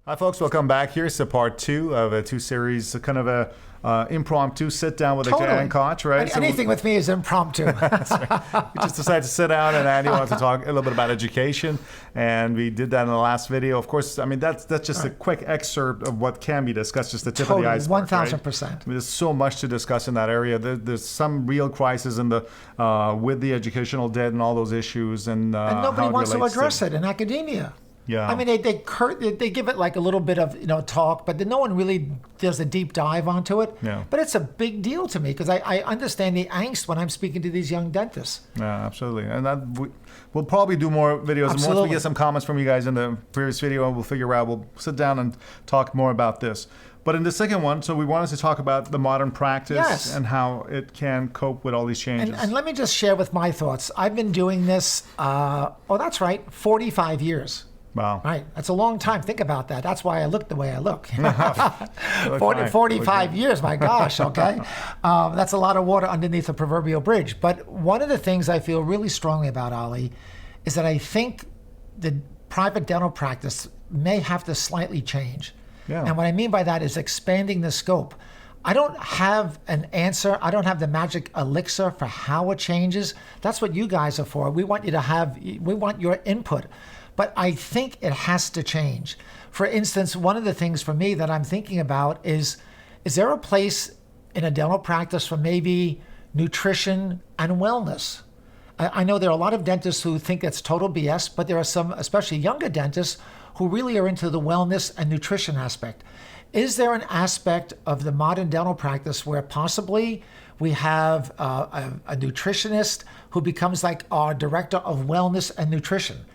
Hi folks, welcome back. Here's the part two of a two series, kind of a impromptu sit down with a Koch, right? Anything with me is impromptu. That's right. We just decided to sit down, and Andy wanted to talk a little bit about education, and we did that in the last video. Of course, I mean that's just a quick excerpt of what can be discussed, just the tip of the iceberg. 1,000%. Right? I mean, there's so much to discuss in that area. There's some real crisis in the with the educational debt and all those issues, and nobody wants to address it in academia. Yeah. I mean, they give it like a little bit of talk, but no one really does a deep dive onto it. Yeah. But it's a big deal to me because I understand the angst when I'm speaking to these young dentists. Yeah, absolutely. And we'll probably do more videos. Absolutely. And once we get some comments from you guys in the previous video, we'll figure out, we'll sit down and talk more about this. But in the second one, so we wanted to talk about the modern practice and how it can cope with all these changes. And let me just share with my thoughts. I've been doing this, 45 years. Wow. Right. That's a long time. Think about that. That's why I look the way I look. 45 years, my gosh, okay? That's a lot of water underneath the proverbial bridge. But one of the things I feel really strongly about, Ali, is that I think the private dental practice may have to slightly change. Yeah. And what I mean by that is expanding the scope. I don't have an answer. I don't have the magic elixir for how it changes. That's what you guys are for. We want your input. But I think it has to change. For instance, one of the things for me that I'm thinking about is there a place in a dental practice for maybe nutrition and wellness? I know there are a lot of dentists who think that's total BS, but there are some, especially younger dentists, who really are into the wellness and nutrition aspect. Is there an aspect of the modern dental practice where possibly we have a nutritionist who becomes like our director of wellness and nutrition?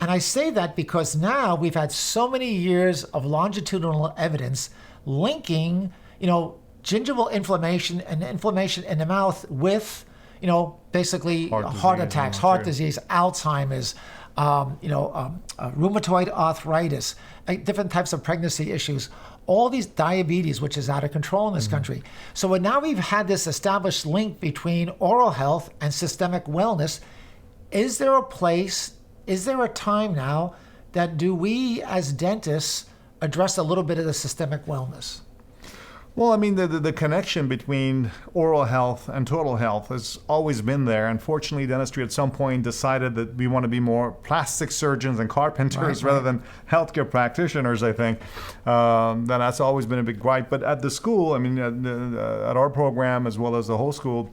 And I say that because now we've had so many years of longitudinal evidence linking, gingival inflammation and inflammation in the mouth with, basically heart attacks, heart disease, Alzheimer's, rheumatoid arthritis, different types of pregnancy issues, all these diabetes, which is out of control in this country. So now we've had this established link between oral health and systemic wellness. Is there a time now that do we as dentists address a little bit of the systemic wellness? Well, I mean, the connection between oral health and total health has always been there. Unfortunately, dentistry at some point decided that we want to be more plastic surgeons and carpenters rather than healthcare practitioners, I think. That's always been a big gripe. But at the school, I mean, at our program as well as the whole school,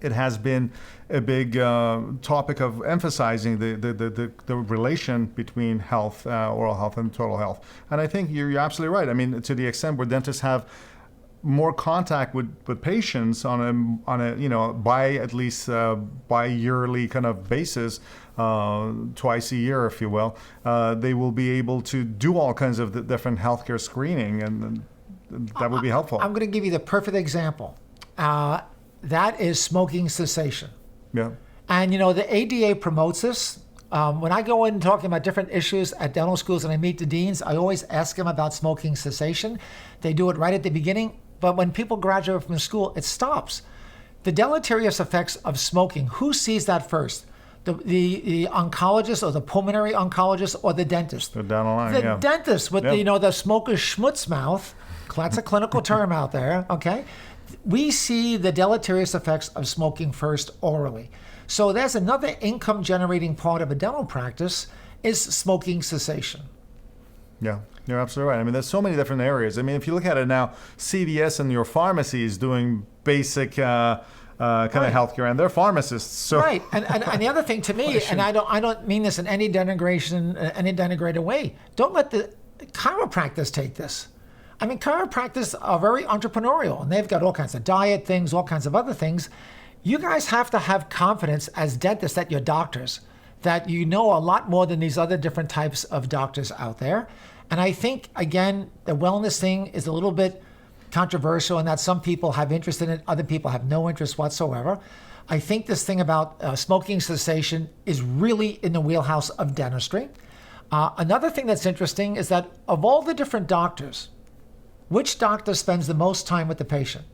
it has been a big topic of emphasizing the relation between health, oral health, and total health. And I think you're absolutely right. I mean, to the extent where dentists have more contact with patients on a bi-yearly kind of basis, twice a year, if you will, they will be able to do all kinds of different healthcare screening, and that would be helpful. I'm going to give you the perfect example. That is smoking cessation. Yeah. And, the ADA promotes this. When I go in talking about different issues at dental schools and I meet the deans, I always ask them about smoking cessation. They do it right at the beginning. But when people graduate from school, it stops. The deleterious effects of smoking, who sees that first? The oncologist or the pulmonary oncologist or the dentist? They're down the line, The dentist with the smoker's schmutz mouth. That's a clinical term out there, okay? We see the deleterious effects of smoking first orally. So there's another income generating part of a dental practice is smoking cessation. Yeah, you're absolutely right. I mean, there's so many different areas. I mean, if you look at it now, CVS and your pharmacy is doing basic kind of healthcare, and they're pharmacists. So. Right, and the other thing to me, and I don't mean this in any denigrated way. Don't let the chiropractors take this. I mean, chiropractors are very entrepreneurial, and they've got all kinds of diet things, all kinds of other things. You guys have to have confidence as dentists that you're doctors, that you know a lot more than these other different types of doctors out there. And I think, again, the wellness thing is a little bit controversial in that some people have interest in it, other people have no interest whatsoever. I think this thing about smoking cessation is really in the wheelhouse of dentistry. Another thing that's interesting is that of all the different doctors, which doctor spends the most time with the patient?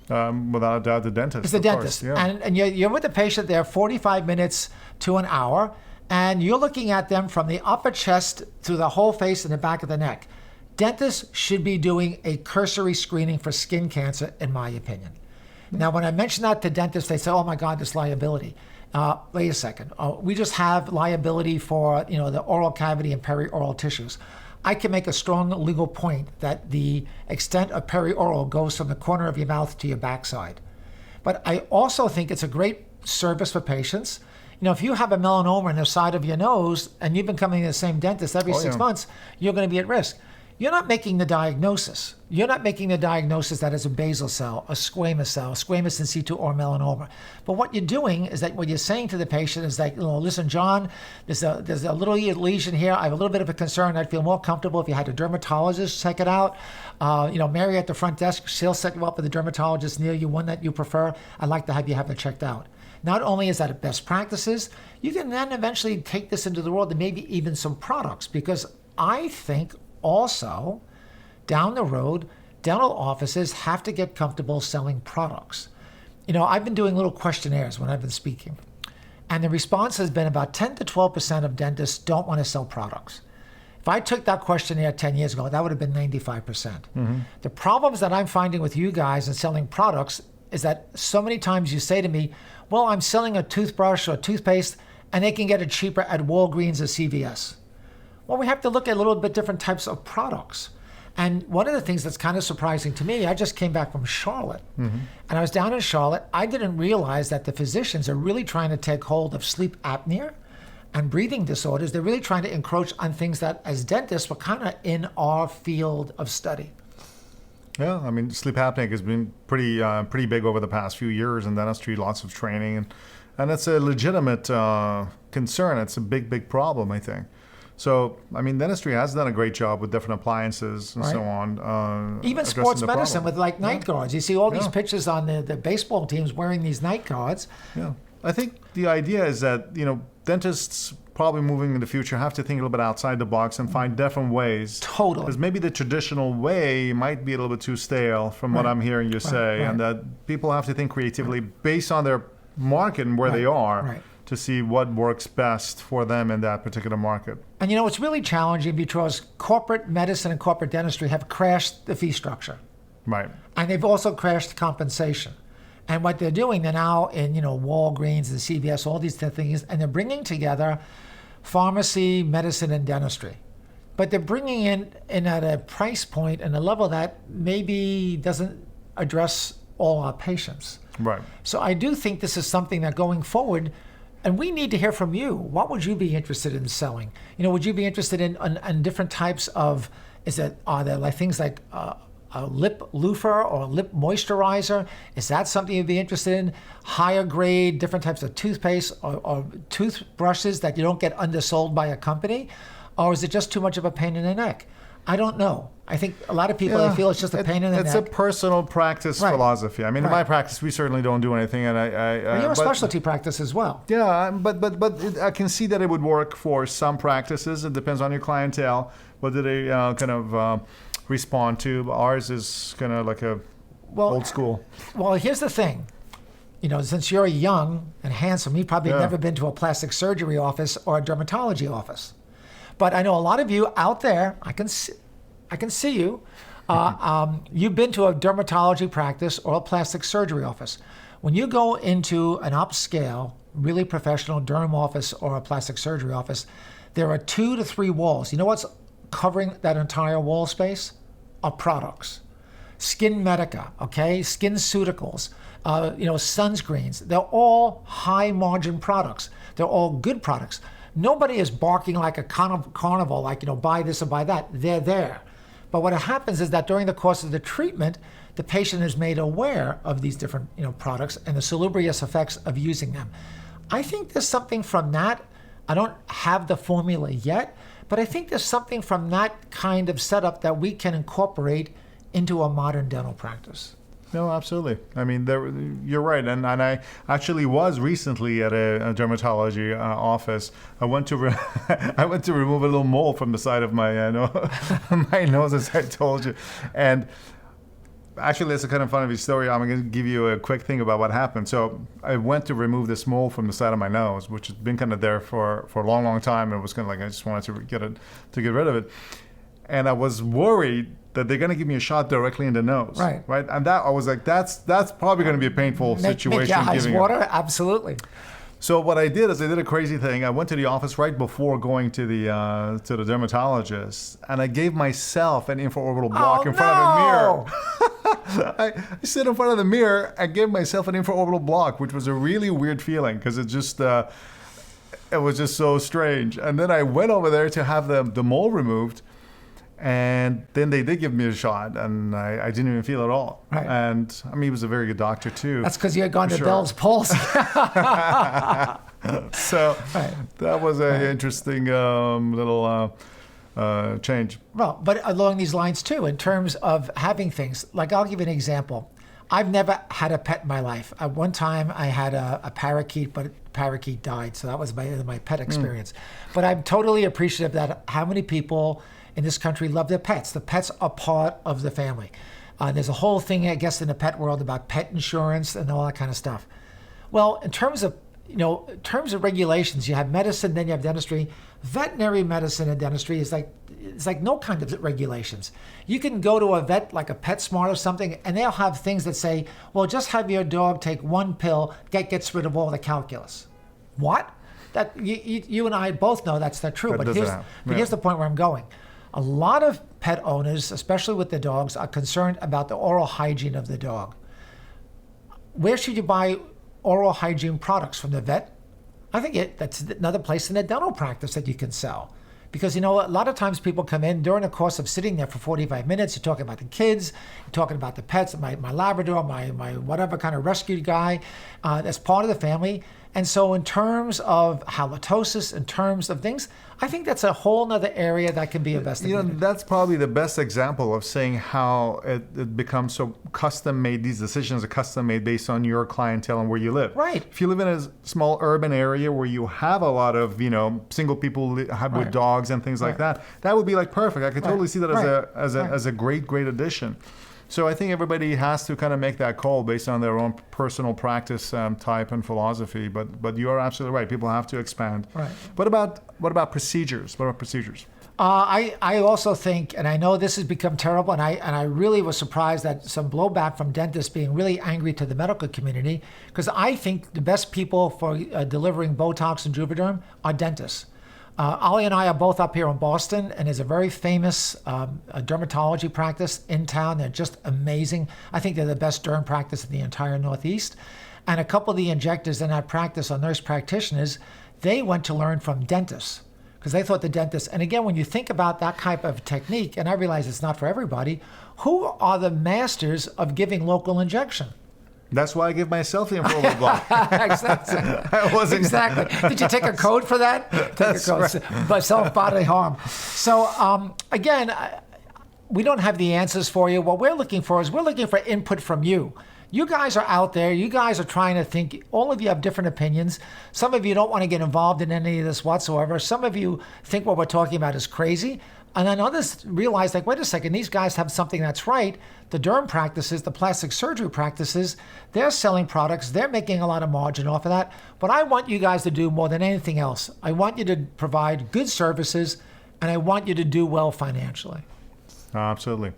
Without a doubt, the dentist. It's the dentist. Course, yeah. And you're with the patient there 45 minutes to an hour, and you're looking at them from the upper chest to the whole face and the back of the neck. Dentists should be doing a cursory screening for skin cancer, in my opinion. Now, when I mention that to dentists, they say, oh my God, this liability. Wait a second. We just have liability for, the oral cavity and perioral tissues. I can make a strong legal point that the extent of perioral goes from the corner of your mouth to your backside. But I also think it's a great service for patients. If you have a melanoma in the side of your nose and you've been coming to the same dentist every 6 months, you're going to be at risk. You're not making the diagnosis. You're not making the diagnosis that it's a basal cell, a squamous cell, squamous in situ, or melanoma. But what you're doing is that what you're saying to the patient is like, listen, John, there's a little lesion here. I have a little bit of a concern. I'd feel more comfortable if you had a dermatologist check it out. Mary at the front desk, she'll set you up with a dermatologist near you, one that you prefer. I'd like to have you have it checked out. Not only is that a best practices, you can then eventually take this into the world and maybe even some products, because I think also, down the road, dental offices have to get comfortable selling products. I've been doing little questionnaires when I've been speaking, and the response has been about 10 to 12% of dentists don't want to sell products. If I took that questionnaire 10 years ago, that would have been 95%. Mm-hmm. The problems that I'm finding with you guys in selling products is that so many times you say to me, well, I'm selling a toothbrush or toothpaste, and they can get it cheaper at Walgreens or CVS. Well, we have to look at a little bit different types of products. And one of the things that's kind of surprising to me, I just came back from Charlotte, and I was down in Charlotte. I didn't realize that the physicians are really trying to take hold of sleep apnea and breathing disorders. They're really trying to encroach on things that, as dentists, were kind of in our field of study. Yeah, I mean, sleep apnea has been pretty big over the past few years in dentistry, lots of training, and it's a legitimate concern. It's a big problem, I think. So, I mean, dentistry has done a great job with different appliances and so on. Even sports medicine with like night guards. You see all these pictures on the baseball teams wearing these night guards. Yeah, I think the idea is that, dentists probably moving in the future have to think a little bit outside the box and find different ways. Totally. Because maybe the traditional way might be a little bit too stale from what I'm hearing you say, and that people have to think creatively based on their market and where they are to see what works best for them in that particular market. And it's really challenging because corporate medicine and corporate dentistry have crashed the fee structure. Right. And they've also crashed compensation. And what they're doing, they're now in, Walgreens and CVS, all these things, and they're bringing together pharmacy, medicine, and dentistry. But they're bringing in at a price point and a level that maybe doesn't address all our patients. Right. So I do think this is something that going forward, and we need to hear from you. What would you be interested in selling? Would you be interested in different types of, are there like things like a lip loofah or a lip moisturizer? Is that something you'd be interested in? Higher grade, different types of toothpaste or toothbrushes that you don't get undersold by a company? Or is it just too much of a pain in the neck? I don't know. I think a lot of people they feel it's just a pain in the neck. It's a personal practice philosophy. I mean, in my practice, we certainly don't do anything. And you're a specialty practice as well. Yeah, but I can see that it would work for some practices. It depends on your clientele. What do they respond to? Ours is kind of like old school. Well, here's the thing. Since you're young and handsome, you've probably never been to a plastic surgery office or a dermatology office. But I know a lot of you out there, I can see you. You've been to a dermatology practice or a plastic surgery office. When you go into an upscale, really professional derm office or a plastic surgery office, there are 2 to 3 walls. You know what's covering that entire wall space? Are products. Skin Medica, SkinCeuticals, sunscreens. They're all high margin products. They're all good products. Nobody is barking like a carnival, buy this or buy that. They're there. But what happens is that during the course of the treatment, the patient is made aware of these different products and the salubrious effects of using them. I think there's something from that. I don't have the formula yet, but I think there's something from that kind of setup that we can incorporate into a modern dental practice. No, absolutely. I mean, you're right. And I actually was recently at a dermatology office. I went to remove a little mole from the side of my my nose, as I told you. And actually, it's a kind of funny story. I'm going to give you a quick thing about what happened. So I went to remove this mole from the side of my nose, which had been kind of there for a long time. It was kind of like I just wanted to get rid of it. and I was worried that they're going to give me a shot directly in the nose. Right. And that I was like, that's probably going to be a painful situation. Make your eyes giving it. water? Absolutely. So what I did is I did a crazy thing. I went to the office right before going to the dermatologist, and I gave myself an intraorbital block in front of a mirror. I sit in front of the mirror and gave myself an intraorbital block, which was a really weird feeling because it was just so strange. And then I went over there to have the mole removed, and then they did give me a shot, and I didn't even feel it at all. Right. And I mean, he was a very good doctor too. That's because you had gone to sure. Bell's Palsy. So Right. that was an interesting little change. Well, but along these lines too, in terms of having things, like I'll give you an example. I've never had a pet in my life. At one time, I had a parakeet, but parakeet died, so that was my pet experience. But I'm totally appreciative that how many people in this country love their pets. The pets are part of the family. There's a whole thing, I guess, in the pet world about pet insurance and all that kind of stuff. Well, in terms of regulations, you have medicine, then you have dentistry. Veterinary medicine and dentistry is like no kind of regulations. You can go to a vet like a PetSmart or something, and they'll have things that say, well, just have your dog take one pill that gets rid of all the calculus. What? That you and I both know that's not true. That But doesn't happen. here's the point where I'm going. A lot of pet owners, especially with the dogs, are concerned about the oral hygiene of the dog. Where should you buy oral hygiene products? From the vet? I think that's another place in the dental practice that you can sell. Because, a lot of times people come in during the course of sitting there for 45 minutes, you're talking about the kids, you're talking about the pets, my Labrador, my whatever kind of rescue guy, that's part of the family. And so in terms of halitosis, in terms of things, I think that's a whole nother area that can be investigated. That's probably the best example of saying how it becomes so custom-made. These decisions are custom-made based on your clientele and where you live. Right. If you live in a small urban area where you have a lot of, single people with dogs and things like that would be like perfect. I could totally see that as a great addition. So I think everybody has to kind of make that call based on their own personal practice type and philosophy. But you are absolutely right. People have to expand. Right. What about procedures? What about procedures? I also think, and I know this has become terrible, and I really was surprised at some blowback from dentists being really angry to the medical community, because I think the best people for delivering Botox and Juvederm are dentists. Ali and I are both up here in Boston, and there's a very famous dermatology practice in town. They're just amazing. I think they're the best derm practice in the entire Northeast. And a couple of the injectors in that practice are nurse practitioners. They went to learn from dentists because they thought the dentists, and again, when you think about that type of technique, and I realize it's not for everybody, who are the masters of giving local injection? That's why I give myself the intraoral block. Exactly. Did you take a code for that? That's right. By self-bodily harm. So again, we don't have the answers for you. What we're looking for input from you. You guys are out there. You guys are trying to think. All of you have different opinions. Some of you don't want to get involved in any of this whatsoever. Some of you think what we're talking about is crazy. And then others realize, wait a second, these guys have something that's right. The derm practices, the plastic surgery practices, they're selling products. They're making a lot of margin off of that. But I want you guys to do more than anything else. I want you to provide good services, and I want you to do well financially. Absolutely.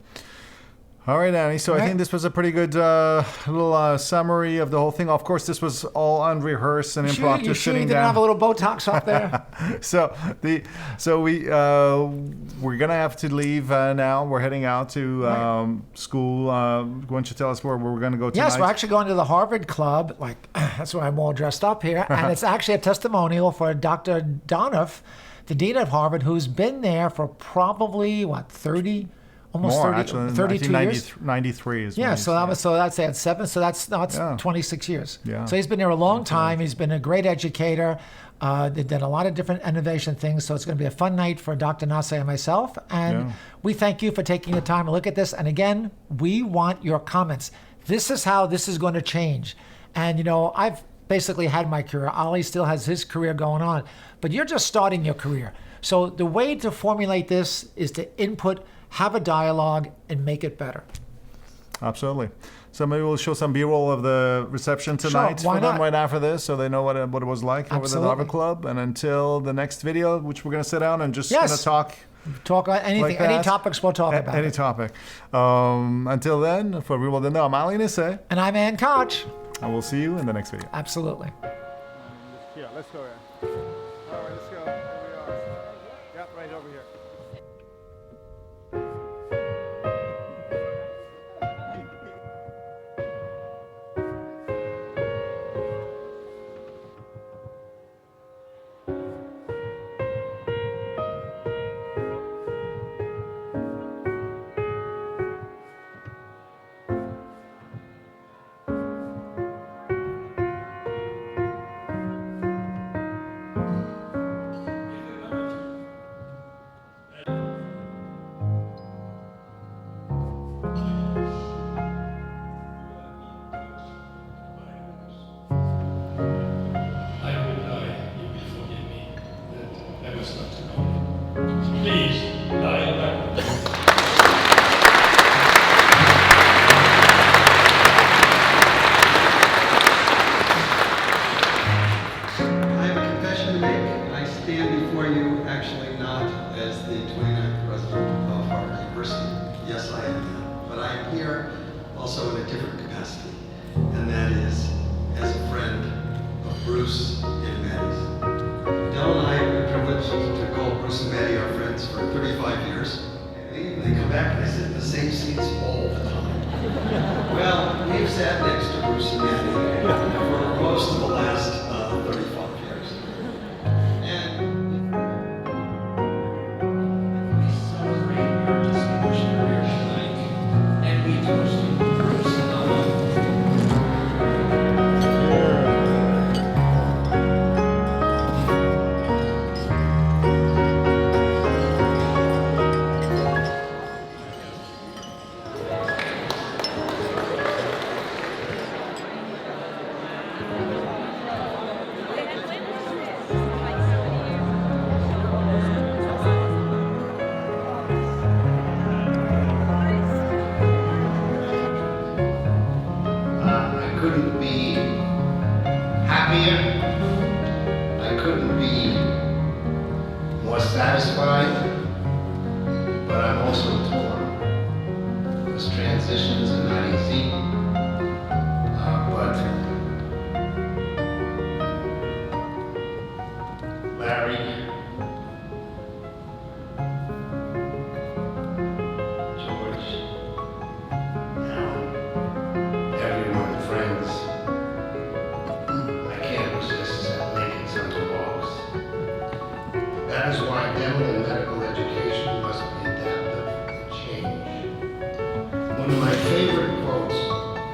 All right, Annie. So I think this was a pretty good little summary of the whole thing. Of course, this was all unrehearsed and impromptu. You sure you sitting didn't down. have a little Botox up there? We're gonna have to leave now. We're heading out to school. Why don't you tell us where we're gonna go tonight? Yes, we're actually going to the Harvard Club. That's why I'm all dressed up here, and it's actually a testimonial for Dr. Donoff, the dean of Harvard, who's been there for probably 32 years. 93 is. Yeah, that's at 7. So that's 26 years. Yeah. So he's been there a long time. He's been a great educator. They've done a lot of different innovation things. So it's going to be a fun night for Dr. Nasseh and myself. And we thank you for taking the time to look at this. And again, we want your comments. This is how this is going to change. And I've basically had my career. Ali still has his career going on, but you're just starting your career. So the way to formulate this is to input, have a dialogue, and make it better. Absolutely. So maybe we'll show some B-roll of the reception tonight Sure, why for them not? right after this, so they know what it was like over at the Absolutely. Harvard Club. And until the next video, which we're going to sit down and just kind of talk Talk anything, Like any that. topics we'll talk about. Any topic. Until then, for Real World, I'm Ali Nasseh, And I'm Ann Koch. and we'll see you in the next video. Absolutely. Yeah, let's go. All right, let's go. Here we are. Yep, right over here. Please, lie back. I have a confession to make. I stand before you actually not as the 29th president of Harvard University. Yes, I am that. But I am here also in a different capacity, and that is as a friend of Bruce and Maddie's. Del and I have been privileged to call Bruce and Maddie our friends for 35 years. They come back and they sit in the same seats all the time. Well, we've sat next to Bruce and Maddie for most of the last 35 years. And we celebrate your distinguished career tonight, and we toast you, Bruce and Ella. I couldn't be happier. I couldn't be more satisfied. But I'm also torn. This transitions are not easy. But Larry, George, Alan, everyone, friends, I can't resist making some remarks. That is why dental and medical education must be adaptive and change. One of my favorite quotes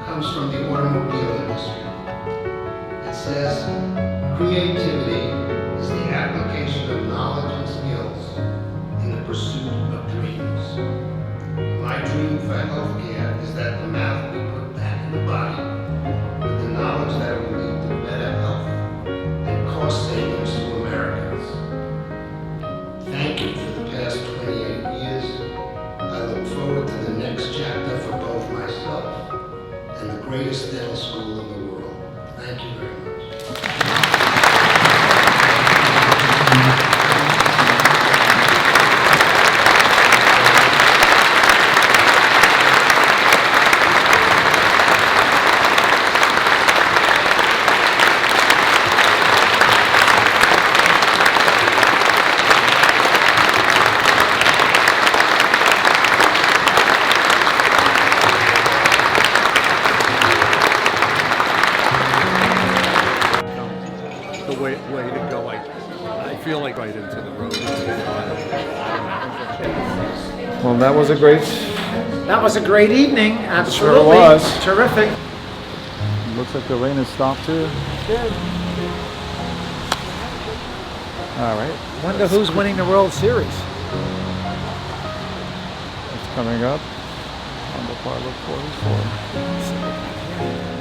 comes from the automobile industry. It says, creativity is the application of knowledge and skills in the pursuit of dreams. My dream for healthcare is that the mouth we put back in the body with the knowledge that it will lead to better health and cost savings to Americans. Thank you for the past 28 years. I look forward to the next chapter for both myself and the greatest dental school in the world. Thank you very much. The way to go. I feel like right into the road. Well, that was a great. That was a great evening. Absolutely. was. Terrific. Looks like the rain has stopped too. Good. All right, Wonder who's winning the World Series. it's coming up on the par 44.